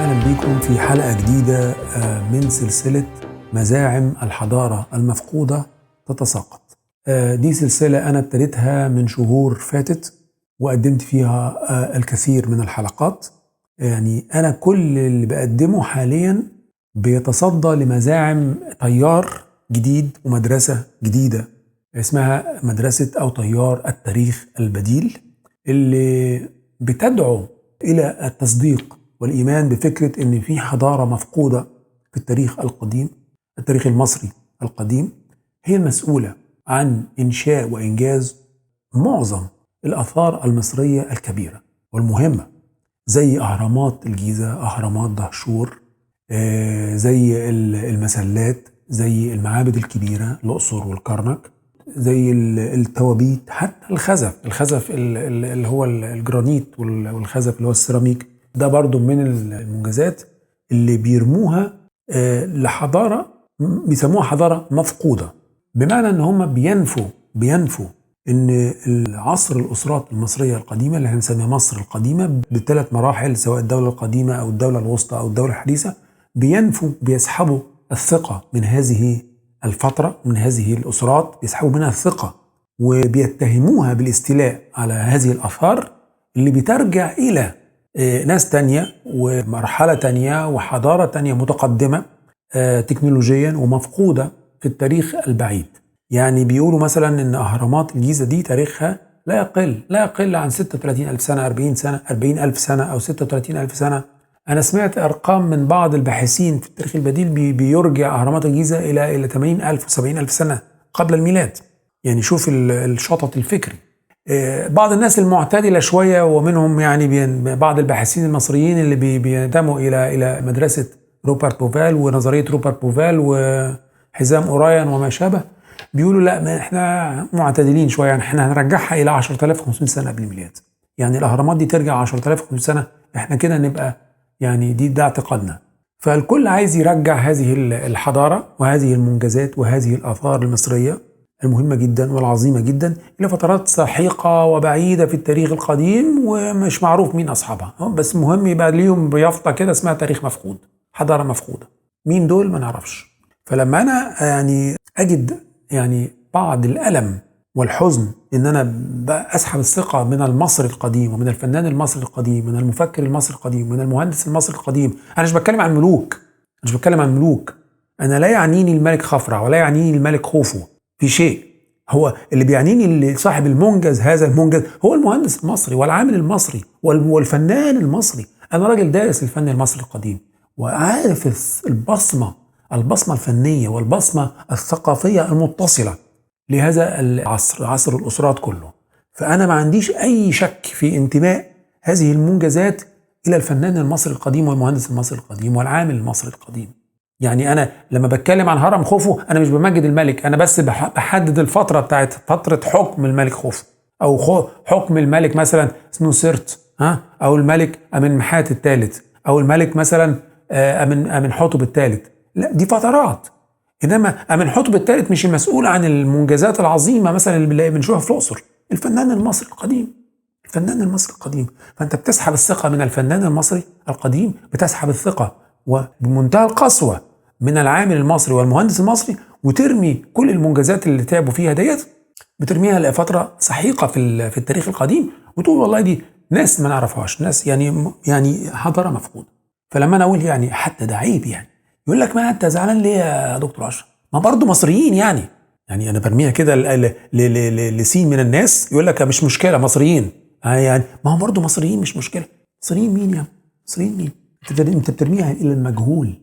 وأهلا بكم في حلقة جديدة من سلسلة مزاعم الحضارة المفقودة تتساقط. دي سلسلة أنا ابتديتها من شهور فاتت وقدمت فيها الكثير من الحلقات. يعني أنا كل اللي بقدمه حاليا بيتصدى لمزاعم تيار جديد ومدرسة جديدة اسمها مدرسة أو تيار التاريخ البديل، اللي بتدعو إلى التصديق والإيمان بفكرة إن في حضارة مفقودة في التاريخ القديم، التاريخ المصري القديم، هي المسؤولة عن إنشاء وإنجاز معظم الآثار المصرية الكبيرة والمهمة، زي أهرامات الجيزة، أهرامات دهشور، زي المسلات، زي المعابد الكبيرة الأقصر والكرنك، زي التوابيت، حتى الخزف اللي هو الجرانيت، والخزف اللي هو السيراميك. ده برضو من المنجزات اللي بيرموها لحضارة بيسموها حضارة مفقودة، بمعنى ان هم بينفوا ان العصر الأسرات المصرية القديمة اللي هنسميها مصر القديمة بثلاث مراحل، سواء الدولة القديمة أو الدولة الوسطى أو الدولة الحديثة، بيسحبوا الثقة من هذه الفترة، من هذه الأسرات بيسحبوا منها الثقة وبيتهموها بالاستيلاء على هذه الآثار اللي بترجع إلى ناس تانية ومرحلة تانية وحضارة تانية متقدمة تكنولوجيا ومفقودة في التاريخ البعيد. يعني بيقولوا مثلا إن أهرامات الجيزة دي تاريخها لا يقل عن 36,000 سنة، 40,000 سنة أو 36,000 سنة. أنا سمعت أرقام من بعض الباحثين في التاريخ البديل بيرجع أهرامات الجيزة إلى 80,000 و70,000 سنة قبل الميلاد. يعني شوف الشطط الفكري. بعض الناس المعتدلة شوية ومنهم يعني بعض الباحثين المصريين اللي بينتموا إلى مدرسة روبرت بوفال ونظرية روبرت بوفال وحزام أورايان وما شابه، بيقولوا لا، ما احنا معتدلين شوية، يعني احنا هنرجعها إلى 10,500 سنة قبل الميلاد. يعني الأهرامات دي ترجع 10,500 سنة، احنا كده نبقى يعني ده اعتقادنا. فالكل عايز يرجع هذه الحضارة وهذه المنجزات وهذه الآثار المصرية المهمة جدا والعظيمة جدا إلى فترات سحيقة وبعيدة في التاريخ القديم ومش معروف مين أصحابها، بس مهم يبقى ليهم بيافطة كده اسمها تاريخ مفقود، حضارة مفقودة. مين دول ما نعرفش. فلما أنا يعني أجد يعني بعض الألم والحزن إن أنا أسحب الثقة من المصري القديم ومن الفنان المصري القديم، من المفكر المصري القديم، من المهندس المصري القديم. أنا مش بتكلم عن ملوك، أنا لا يعنيني الملك خفرع ولا يعنيني الملك خوفو في شيء. هو اللي بيعنيني اللي صاحب المنجز، هذا المنجز هو المهندس المصري والعامل المصري والفنان المصري. أنا راجل دارس الفن المصري القديم وعارف البصمة الفنية والبصمة الثقافية المتصلة لهذا العصر، عصر الأسرات كله. فأنا ما عنديش أي شك في انتماء هذه المنجزات إلى الفنان المصري القديم والمهندس المصري القديم والعامل المصري القديم. يعني أنا لما بتكلم عن هرم خوفو أنا مش بمجد الملك، أنا بس بحدد الفترة بتاعت فترة حكم الملك خوفو، أو حكم الملك مثلا سنوسرت، أو الملك أمنمحات الثالث، أو الملك مثلا أمنحتب الثالث. لا، دي فترات. إنما أمنحتب الثالث مش المسؤول عن المنجزات العظيمة مثلا اللي بنشوفها في الأقصر. الفنان المصري القديم. فأنت بتسحب الثقة من الفنان المصري القديم، بتسحب الثقة وبمنتهى القسوة من العامل المصري والمهندس المصري، وترمي كل المنجزات اللي تعبوا فيها ديت، بترميها لفترة سحيقة في التاريخ القديم، وتقول والله دي ناس ما نعرفهاش، ناس يعني حضارة مفقودة. فلما أنا أقول يعني حتى ده عيب، يعني يقول لك ما أنت زعلان ليه يا دكتور أشرف؟ ما برضه مصريين يعني أنا برميها كده لسين من الناس، يقول لك مش مشكلة مصريين، يعني ما هم برضه مصريين مش مشكلة. مصريين مين يا مصريين مين؟ أنت بترميها إلى المجهول،